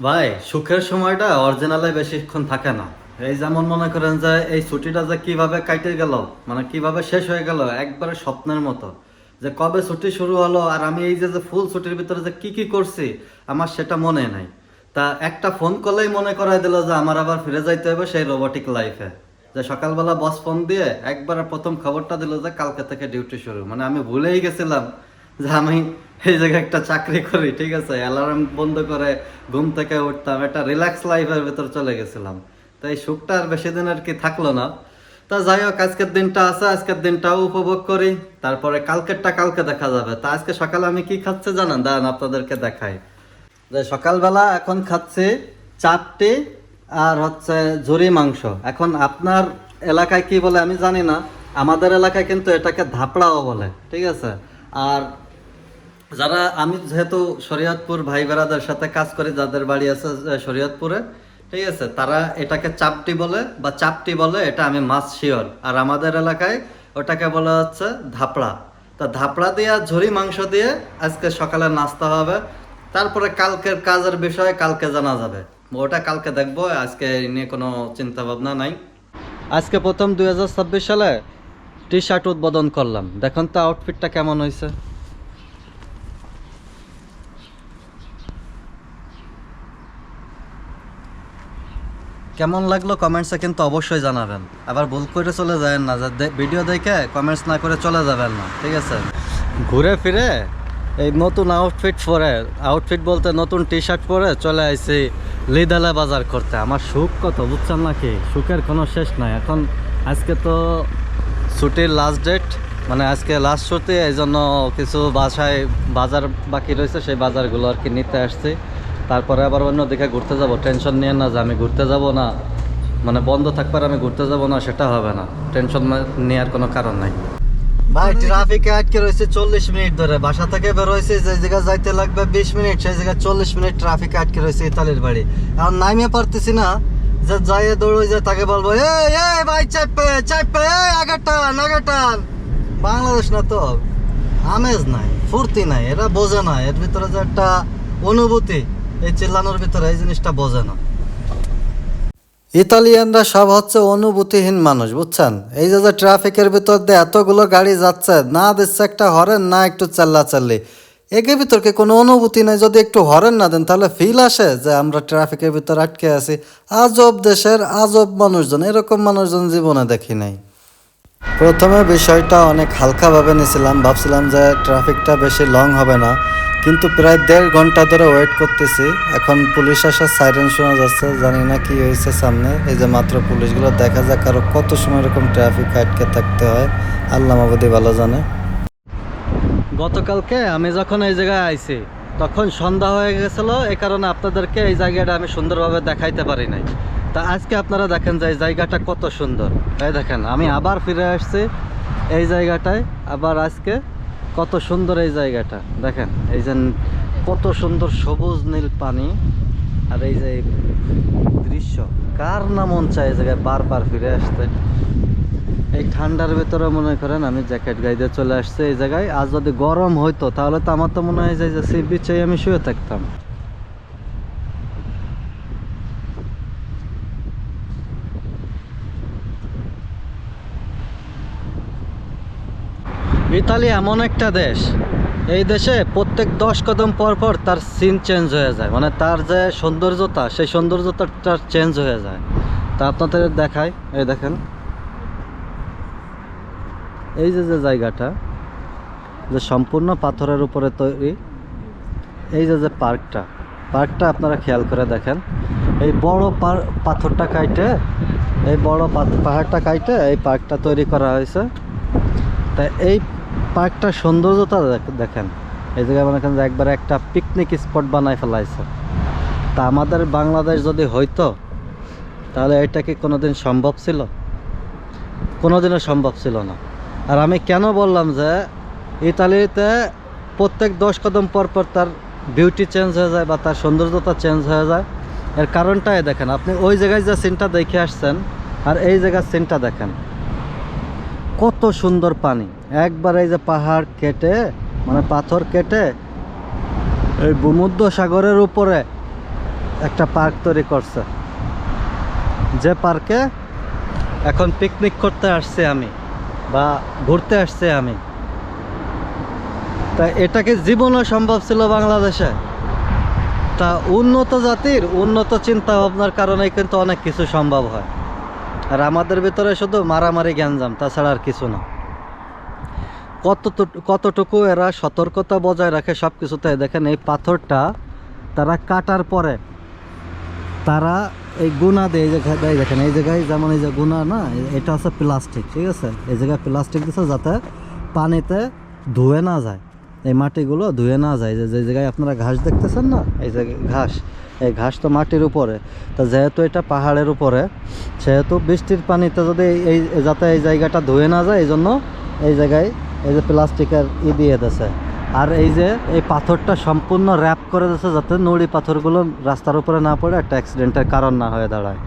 ভাই, সুখের সময়টা অরিজিনালে বেশিক্ষণ থাকে না। এই যেমন মনে করেন যে এই ছুটিটা যে কিভাবে কাটে গেল, মানে কিভাবে শেষ হয়ে গেল একবারে স্বপ্নের মতো। যে কবে ছুটি শুরু হলো আর আমি এই যে যে ফুল ছুটির ভিতরে যে কি কি করছি আমার সেটা মনে নাই। তা একটা ফোন কলেই মনে করাই দিল যে আমার আবার ফিরে যাইতে হবে সেই রোবোটিক লাইফে। যে সকালবেলা বস ফোন দিয়ে একবার প্রথম খবরটা দিল যে কালকে থেকে ডিউটি শুরু, মানে আমি ভুলেই গেছিলাম যে আমি এই জায়গায় একটা চাকরি করি। ঠিক আছে, অ্যালার্ম বন্ধ করে ঘুম থেকে উঠতাম, একটা রিল্যাক্স লাইফের ভেতর চলে গেছিলাম। তো এই সুখটা আর বেশি দিন আর কি থাকলো না। তা যাই হোক, আজকের দিনটা আছে, আজকের দিনটাও উপভোগ করি, তারপরে কালকেরটা কালকে দেখা যাবে। তা আজকে সকালে আমি কি খাচ্ছে জানেন? দাঁড়ান আপনাদেরকে দেখাই। যে সকালবেলা এখন খাচ্ছি চাপটি আর হচ্ছে ঝুরি মাংস। এখন আপনার এলাকায় কি বলে আমি জানি না, আমাদের এলাকায় কিন্তু এটাকে ধাপড়াও বলে। ঠিক আছে। আর যারা, আমি যেহেতু শরীয়তপুর ভাই বেড়াদের সাথে কাজ করি, যাদের বাড়ি আছে শরীয়তপুরে, ঠিক আছে, তারা এটাকে চাপটি বলে বা চাপটি বলে, এটা আমি মাছ শিওর। আর আমাদের এলাকায় ওটাকে বলা হচ্ছে ধাপড়া। তা ধাপড়া দিয়ে আর ঝুরি মাংস দিয়ে আজকে সকালে নাস্তা হবে। তারপরে কালকের কাজের বিষয়ে কালকে জানা যাবে, ওটা কালকে দেখবো। আজকে এই নিয়ে কোনো চিন্তা ভাবনা নাই। আজকে প্রথম 2026 সালে টি শার্ট উদ্বোধন করলাম, দেখুন তো আউটফিটটা কেমন হয়েছে। কেমন লাগলো কমেন্টসে কিন্তু অবশ্যই জানাবেন। আবার ভুল করে চলে যাবেন না, যে ভিডিও দেখে কমেন্টস না করে চলে যাবেন না। ঠিক আছে, ঘুরে ফিরে এই নতুন আউটফিট বলতে নতুন টি শার্ট পরে চলে আইছি লিদালা বাজার করতে। আমার সুখ কত বুঝছেন নাকি, সুখের কোনো শেষ নাই। এখন আজকে তো ছুটির লাস্ট ডেট, মানে আজকে লাস্ট ছুটি, এই জন্য কিছু বাসায় বাজার বাকি রয়েছে, সেই বাজারগুলো আর কি নিতে আসছি। তারপরে আবার অন্যদিকে ঘুরতে যাব। টেনশন নিয়ে না যে আমি ঘুরতে যাব না, মানে বন্ধ থাকবার আমি ঘুরতে যাব না, সেটা হবে না। টেনশন নেওয়ার কোনো কারণ নাই। ভাই, ট্রাফিকে আটকে রয়েছে 40 মিনিট ধরে। বাসা থেকে বের হয়েছে, যে জায়গায় যাইতে লাগবে 20 মিনিট, সেই জায়গায় 40 মিনিট ট্রাফিকে আটকে রয়েছে ইতালির বাড়ি। এখন নামিয়ে পারতেছি না, যে যাইয়ে দৌড়ে যে তাকে বলবো এই এই ভাই চাপে চাপে, এই আগে টান আগে টান। বাংলাদেশ না তো, আমেজ নাই, ফুর্তি নাই, এরা বোঝে না এর ভিতরে যে একটা অনুভূতি, এই চিল্লানোর ভিতরে এই জিনিসটা বোঝে না। ইতালিয়ানরা সব হচ্ছে অনুভূতিহীন মানুষ, বুঝছেন। এই যে ট্রাফিকের ভিতর দিয়ে এতগুলো গাড়ি যাচ্ছে, না দিচ্ছে একটা হরেন, না একটু চাল্লি। একে ভিতরকে কোনো অনুভূতি নাই। যদি একটু হরেন না দেন তাহলে ফিল আসে যে আমরা ট্রাফিকের ভিতর আটকে আছি। আজব দেশের আজব মানুষজন, এরকম মানুষজন জীবনে দেখি নাই। প্রথমে বিষয়টা অনেক হালকাভাবে নিয়েছিলাম, ভাবছিলাম যে ট্রাফিকটা বেশি লং হবে না, কিন্তু প্রায় 1.5 ঘন্টা ধরে ওয়েট করতেছি। এখন পুলিশ আসার সাইরেন শোনা যাচ্ছে, জানি না কি হয়েছে সামনে। এই যে মাত্র পুলিশগুলো, দেখা যাক আরো কত সময় এরকম ট্রাফিক আটকে থাকতে হয়, আল্লাহ মাবুদি ভালো জানে। গতকালকে আমি যখন এই জায়গায় আইছি তখন সন্ধ্যা হয়ে গেছিল, এই কারণে আপনাদেরকে এই জায়গাটা আমি সুন্দরভাবে দেখাইতে পারি নাই। তা আজকে আপনারা দেখেন যে এই জায়গাটা কত সুন্দর। এই দেখেন, আমি আবার ফিরে আসছি এই জায়গাটায়, আবার আজকে কত সুন্দর এই জায়গাটা দেখেন। এই যে কত সুন্দর সবুজ নীল পানি, আর এই যে দৃশ্য, কার না মন চায় এই জায়গায় বারবার ফিরে আসতে। এই ঠান্ডার ভেতরে মনে করেন আমি জ্যাকেট গাইতে চলে আসছি এই জায়গায়। আর যদি গরম হইতো তাহলে তো আমার তো মনে হয় যে সি বিচে আমি শুয়ে থাকতাম। ইতালি এমন একটা দেশ, এই দেশে প্রত্যেক 10 কদম পর পর তার সিন চেঞ্জ হয়ে যায়, মানে তার যে সৌন্দর্যতা, সেই সৌন্দর্যতা চেঞ্জ হয়ে যায়। তা আপনাদের দেখায়, এই দেখেন এই যে যে জায়গাটা, যে সম্পূর্ণ পাথরের উপরে তৈরি, এই যে যে পার্কটা আপনারা খেয়াল করে দেখেন। এই বড় পাথরটা কাইটে, এই বড় পাহাড়টা কাইটে এই পার্কটা তৈরি করা হয়েছে। তাই এই পার্কটার সৌন্দর্যতা দেখেন। এই জায়গায় মনে করেন যে একবার একটা পিকনিক স্পট বানায় ফেলাইছে। তা আমাদের বাংলাদেশ যদি হইতো তাহলে এটা কি কোনোদিন সম্ভব ছিল? কোনোদিনও সম্ভব ছিল না। আর আমি কেন বললাম যে ইতালিতে প্রত্যেক 10 কদম পর পর তার বিউটি চেঞ্জ হয়ে যায় বা তার সৌন্দর্যতা চেঞ্জ হয়ে যায়, এর কারণটাই দেখেন। আপনি ওই জায়গায় যে সিনটা দেখে আসছেন আর এই জায়গার সিনটা দেখেন, কত সুন্দর পানি। একবার এই যে পাহাড় কেটে, মানে পাথর কেটে এই ভূমধ্য সাগরের উপরে একটা পার্ক তৈরি করছে, যে পার্কে এখন পিকনিক করতে আসছে আমি বা ঘুরতে আসছে আমি। তা এটাকে জীবনও সম্ভব ছিল বাংলাদেশে? তা উন্নত জাতির উন্নত চিন্তা ভাবনার কারণে কিন্তু অনেক কিছু সম্ভব হয়। আর আমাদের ভিতরে শুধু মারামারি গ্যাঞ্জাম, তাছাড়া আর কিছু না। কতটুকু এরা সতর্কতা বজায় রাখে সব কিছুতে। দেখেন এই পাথরটা তারা কাটার পরে তারা এই গুণা দেয়, এই জায়গায় দেখেন, এই জায়গায় যেমন এই যে গুণা না, এটা হচ্ছে প্লাস্টিক, ঠিক আছে? এই জায়গায় প্লাস্টিক দিচ্ছে যাতে পানিতে ধুয়ে না যায়, এই মাটিগুলো ধুয়ে না যায়। যে জায়গায় আপনারা ঘাস দেখতেছেন না, এই জায়গায় ঘাস, এই ঘাস তো মাটির উপরে। তো যেহেতু এটা পাহাড়ের উপরে, সেহেতু বৃষ্টির পানিতে যদি এই যাতে এই জায়গাটা ধুয়ে না যায়, এই জন্য এই জায়গায় এই যে প্লাস্টিকের দিয়ে দিয়েছে। আর এই যে এই পাথরটা সম্পূর্ণ র্যাপ করে দিয়েছে যাতে নুড়ি পাথরগুলো রাস্তার উপরে না পড়ে একটা অ্যাক্সিডেন্টের কারণ না হয়ে দাঁড়ায়।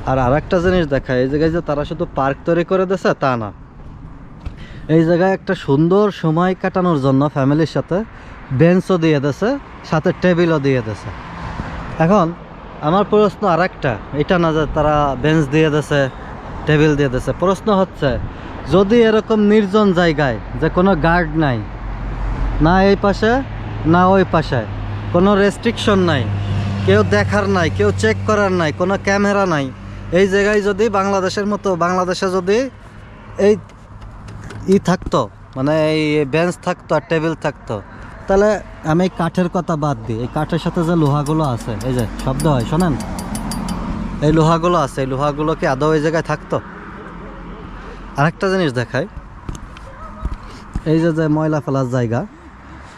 আর আরেকটা জিনিস দেখায়, এই জায়গায় যে তারা শুধু পার্ক তৈরি করে দিয়েছে তা না, এই জায়গায় একটা সুন্দর সময় কাটানোর জন্য ফ্যামিলির সাথে বেঞ্চও দিয়ে দিয়েছে, সাথে টেবিলও দিয়ে দিয়েছে। এখন আমার প্রশ্ন আরেকটা, এটা না যে তারা বেঞ্চ দিয়ে দিয়েছে, টেবিল দিয়ে দিয়েছে, প্রশ্ন হচ্ছে যদি এরকম নির্জন জায়গায় যে কোনো গার্ড নাই, না এই পাশে না ওই পাশে, কোনো রেস্ট্রিকশন নাই, কেউ দেখার নাই, কেউ চেক করার নাই, কোনো ক্যামেরা নাই, এই জায়গায় যদি বাংলাদেশের মতো বাংলাদেশে যদি এই থাকতো, মানে এই বেঞ্চ থাকতো আর টেবিল থাকতো, তাহলে আমি এই কাঠের কথা বাদ দিই, এই কাঠের সাথে যে লোহাগুলো আছে, এই যে শব্দ হয় শোনেন, এই লোহাগুলো আছে, এই লোহাগুলো কি আদৌ এই জায়গায় থাকতো? আরেকটা জিনিস দেখায়, এই যে ময়লা ফেলার জায়গা,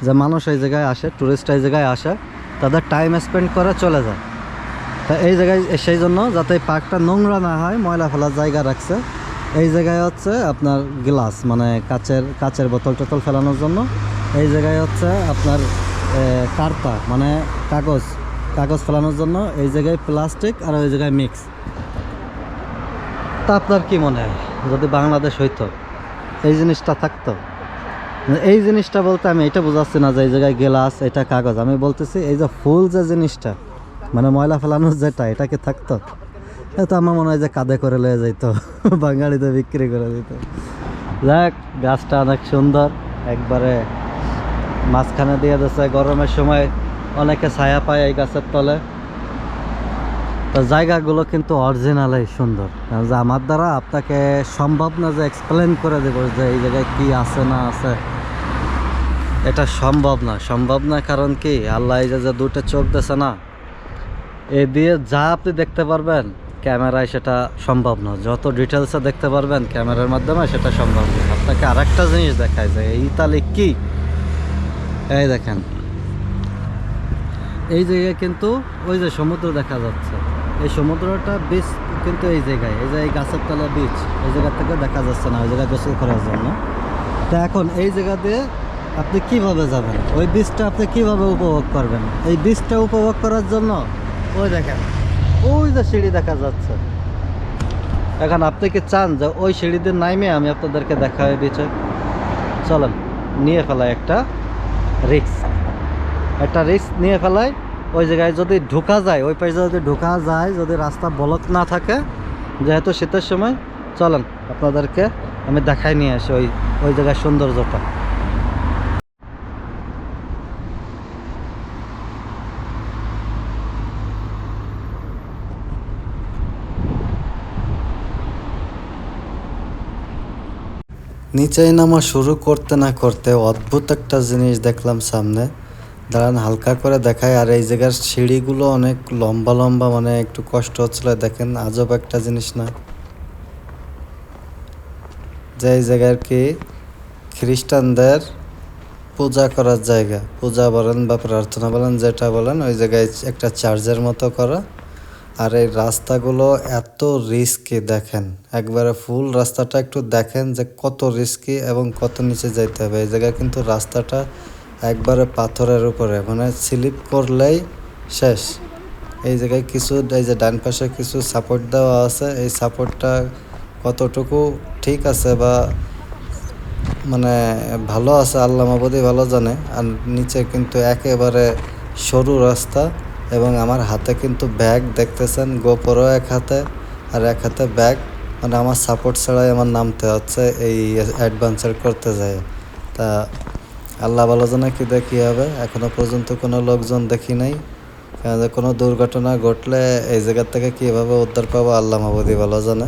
যে মানুষ এই জায়গায় আসে, টুরিস্ট এই জায়গায় আসে, তাদের টাইম স্পেন্ড করে চলে যায়। তা এই জায়গায় সেই জন্য যাতে এই পার্কটা নোংরা না হয়, ময়লা ফেলার জায়গা রাখছে। এই জায়গায় হচ্ছে আপনার গ্লাস, মানে কাচের বোতল টোতল ফেলানোর জন্য। এই জায়গায় হচ্ছে আপনার কার্তা, মানে কাগজ ফেলানোর জন্য। এই জায়গায় প্লাস্টিক আর ওই জায়গায় মিক্স। তা আপনার কি মনে হয় যদি বাংলাদেশ হইতো এই জিনিসটা থাকতো? এই জিনিসটা বলতে আমি এটা বোঝাচ্ছি না যে এই জায়গায় গ্লাস, এটা কাগজ, আমি বলতেছি এই যে ফুল যে জিনিসটা, মানে ময়লা ফেলানোর যেটা, এটা কি থাকতো? এটা আমার মনে হয় যে কাঁধে করে লয়ে যাইতো, বাঙালিতে বিক্রি করে দিত। যাক, গাছটা অনেক সুন্দর, একবারে মাঝখানে দিয়ে দিচ্ছে, গরমের সময় অনেকে ছায়া পায় এই গাছের তলে। তো জায়গাগুলো কিন্তু অরিজিনালি সুন্দর, কারণ যে আমার দ্বারা আপনাকে সম্ভব না যে এক্সপ্লেন করে দেবো যে এই জায়গায় কি আছে না আছে, এটা সম্ভব না। কারণ কি, আল্লাহ এই যে দুটো চোখ দিয়েছে না, এ দিয়ে যা আপনি দেখতে পারবেন ক্যামেরায় সেটা সম্ভব না, যত ডিটেলসে দেখতে পারবেন ক্যামেরার মাধ্যমে সেটা সম্ভব না। আপনাকে আরেকটা জিনিস দেখায় যে ইতালি কি, এই দেখেন, এই জায়গায় কিন্তু ওই যে সমুদ্র দেখা যাচ্ছে, এই সমুদ্রটা বিচ কিন্তু এই জায়গায়, এই যে এই গাছের তলা বিচ, এই জায়গা থেকে দেখা যাচ্ছে না, ওই জায়গায় গোসল করার জন্য। তা এখন এই জায়গা দিয়ে আপনি কিভাবে যাবেন, ওই বীজটা আপনি কিভাবে উপভোগ করবেন? এই বীজটা উপভোগ করার জন্য ওই দেখেন, ওই যে সিঁড়ি দেখা যাচ্ছে। এখন আপনি কি চান যে ওই সিঁড়ি দিয়ে নাইমে আমি আপনাদেরকে দেখাই দিচ্ছি? চলেন নিয়ে ফেলাই একটা রিস্ক নিয়ে ফেলাই। ওই জায়গায় যদি ঢোকা যায়, ওই পাশে যদি ঢোকা যায়, যদি রাস্তা ব্লক না থাকে, যেহেতু শীতের সময়, চলেন আপনাদেরকে আমি দেখাই নিয়ে আসি ওই জায়গায় সৌন্দর্যটা। নিচে নামা শুরু করতে না করতে অদ্ভুত একটা জিনিস দেখলাম সামনে, দাঁড়ান হালকা করে দেখায়। আর এই জায়গার সিঁড়িগুলো অনেক লম্বা, মানে একটু কষ্ট হচ্ছিল। দেখেন আজব একটা জিনিস না, যে এই জায়গার কি খ্রিস্টানদের পূজা করার জায়গা, পূজা বলেন বা প্রার্থনা বলেন, যেটা বলেন, ওই জায়গায় একটা চার্চের মতো করা। আর এই রাস্তাগুলো এত রিস্কি, দেখেন একবারে ফুল রাস্তাটা একটু দেখেন যে কত রিস্কি এবং কত নিচে যাইতে হবে। এই জায়গায় কিন্তু রাস্তাটা একবারে পাথরের উপরে, মানে স্লিপ করলেই শেষ। এই জায়গায় কিছু, এই যে ডান পাশে কিছু সাপোর্ট দেওয়া আছে, এই সাপোর্টটা কতটুকু ঠিক আছে বা মানে ভালো আছে আল্লাহ মাবুদি ভালো জানে। আর নিচে কিন্তু একেবারে সরু রাস্তা, এবং আমার হাতে কিন্তু ব্যাগ দেখতেছেন, গোপ্রো এক হাতে আর এক হাতে ব্যাগ, মানে আমার সাপোর্ট ছাড়াই আমার নামতে হচ্ছে এই অ্যাডভেঞ্চার করতে যায়। তা আল্লাহ ভালো জানে কী দেখি হবে, এখনও পর্যন্ত কোনো লোকজন দেখি নাই। কারণ কোনো দুর্ঘটনা ঘটলে এই জায়গার থেকে কীভাবে উদ্ধার পাবো আল্লাহ মাহবুদি ভালো জানে।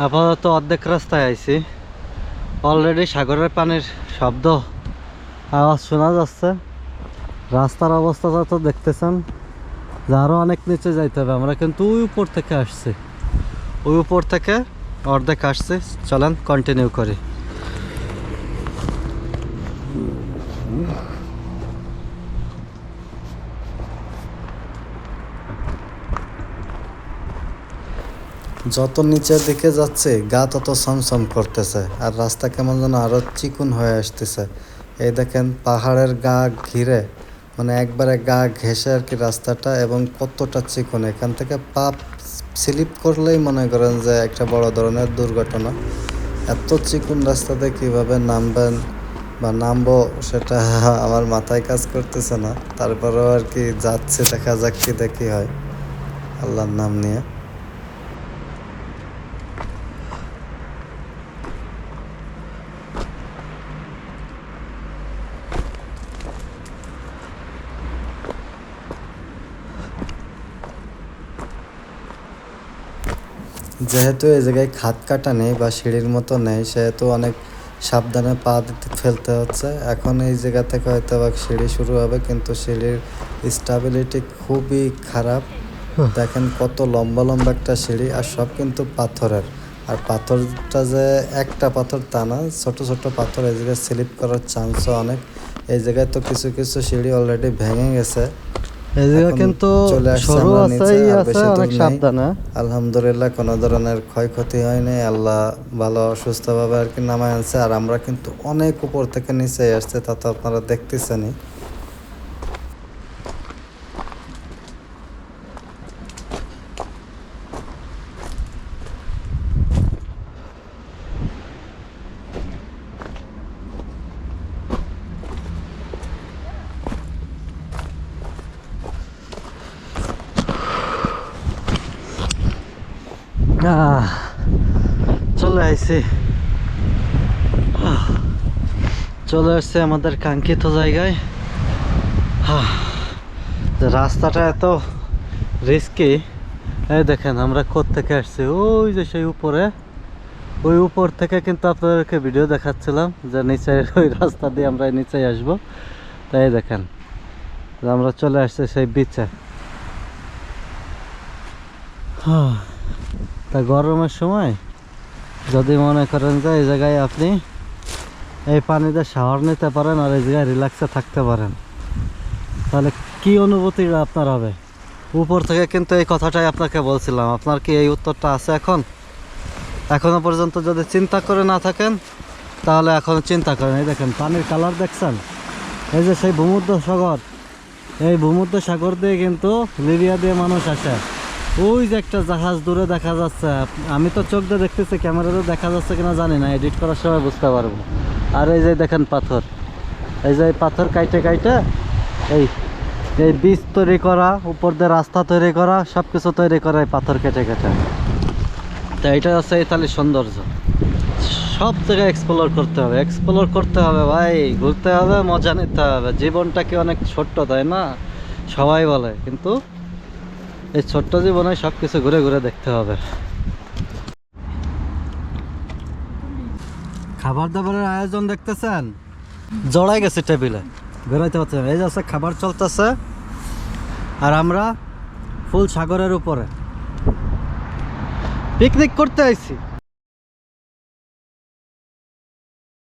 আপাতত অর্ধেক রাস্তায় আইছি, অলরেডি সাগরের পানির শব্দ আওয়াজ শোনা যাচ্ছে। রাস্তার অবস্থাটা তো দেখতেছেন যে আরও অনেক নিচে যাইতে হবে। আমরা কিন্তু ওই উপর থেকে আসছি, ওই উপর থেকে অর্ধেক আসছি। চলেন কন্টিনিউ করি। যত নিচের দিকে যাচ্ছে গা তত ছমছম করতেছে, আর রাস্তা কেমন যেন আরও চিকুন হয়ে আসতেছে। এই দেখেন পাহাড়ের গা ঘিরে, মানে একবারে গা ঘেঁষে আর কি রাস্তাটা, এবং কতটা চিকুন। এখান থেকে পা স্লিপ করলেই মনে করেন যে একটা বড় ধরনের দুর্ঘটনা। এত চিকুন রাস্তাতে কীভাবে নামবেন বা নামবো সেটা আমার মাথায় কাজ করতেছে না। তারপরেও আর কি যাচ্ছে, দেখা যাক কি দেখি হয় আল্লাহর নাম নিয়ে। যেহেতু এই জায়গায় খাদ কাটা নেই বা সিঁড়ির মতো নেই, সেহেতু অনেক সাবধানে পা দিতে ফেলতে হচ্ছে। এখন এই জায়গা থেকে হয়তো বা সিঁড়ি শুরু হবে, কিন্তু সিঁড়ির স্টেবিলিটি খুবই খারাপ। দেখেন কত লম্বা লম্বা একটা সিঁড়ি, আর সব কিন্তু পাথরের। আর পাথরটা যে একটা পাথর তা না, ছোটো ছোটো পাথর, এই জায়গায় স্লিপ করার চান্সও অনেক। এই জায়গায় তো কিছু কিছু সিঁড়ি অলরেডি ভেঙে গেছে। এই জায়গা কিন্তু সরু আছে, অনেক সাবধানে। আলহামদুলিল্লাহ কোনো ধরনের ক্ষয়ক্ষতি হয়নি, আল্লাহ ভালো সুস্থভাবে আর কি নামায় আনছে। আর আমরা কিন্তু অনেক উপর থেকে নিচে আসছে, তা তো আপনারা দেখতেছেনই। চলে আসছি, চলে আসছে আমাদের কাঙ্ক্ষিত জায়গায়। রাস্তাটা এত রিস্কি। এই দেখেন আমরা কোত্থেকে আসছি, ওই যে সেই উপরে, ওই উপর থেকে কিন্তু আপনাদেরকে ভিডিও দেখাচ্ছিলাম যে নিচে ওই রাস্তা দিয়ে আমরা নিচে আসবো। তাই দেখেন আমরা চলে আসছি সেই বিচে। তা গরমের সময় যদি মনে করেন যে এই জায়গায় আপনি এই পানিতে শাওয়ার নিতে পারেন আর এই জায়গায় রিল্যাক্সে থাকতে পারেন, তাহলে কি অনুভূতিটা আপনার হবে। উপর থেকে কিন্তু এই কথাটাই আপনাকে বলছিলাম। আপনার কি এই উত্তরটা আছে এখনো পর্যন্ত? যদি চিন্তা করে না থাকেন তাহলে এখন চিন্তা করেন। এই দেখেন পানির কালার দেখছেন, এই যে সেই ভূমধ্যসাগর, এই ভূমধ্যসাগর দিয়ে কিন্তু লিবিয়া দিয়ে মানুষ আসে। ওই যে একটা জাহাজ দূরে দেখা যাচ্ছে, আমি তো চোখ দিয়ে দেখতেছি, ক্যামেরাতে দেখা যাচ্ছে কিনা জানি না, এডিট করার সময় বুঝতে পারবো। আর এই যে দেখেন পাথর, এই যে পাথর কাইটে কাইটে এই বীজ তৈরি করা, উপর দিয়ে রাস্তা তৈরি করা, সব কিছু তৈরি করা এই পাথর কেটে কেটে। তো এইটা হচ্ছে ইতালির সৌন্দর্য। সব জায়গায় এক্সপ্লোর করতে হবে ভাই, ঘুরতে হবে, মজা নিতে হবে। জীবনটা কি অনেক ছোট্ট, তাই না? সবাই বলে, কিন্তু এই ছোট্ট জীবনে সব কিছু ঘুরে ঘুরে দেখতে হবে। খাবার দাবারের আয়োজন দেখতেছেন, জড়াই গেছে টেবিলে, বেরোইতে পারছেন। এই যাচ্ছে খাবার চলতেছে, আর আমরা ফুল সাগরের উপরে পিকনিক করতে আইছি।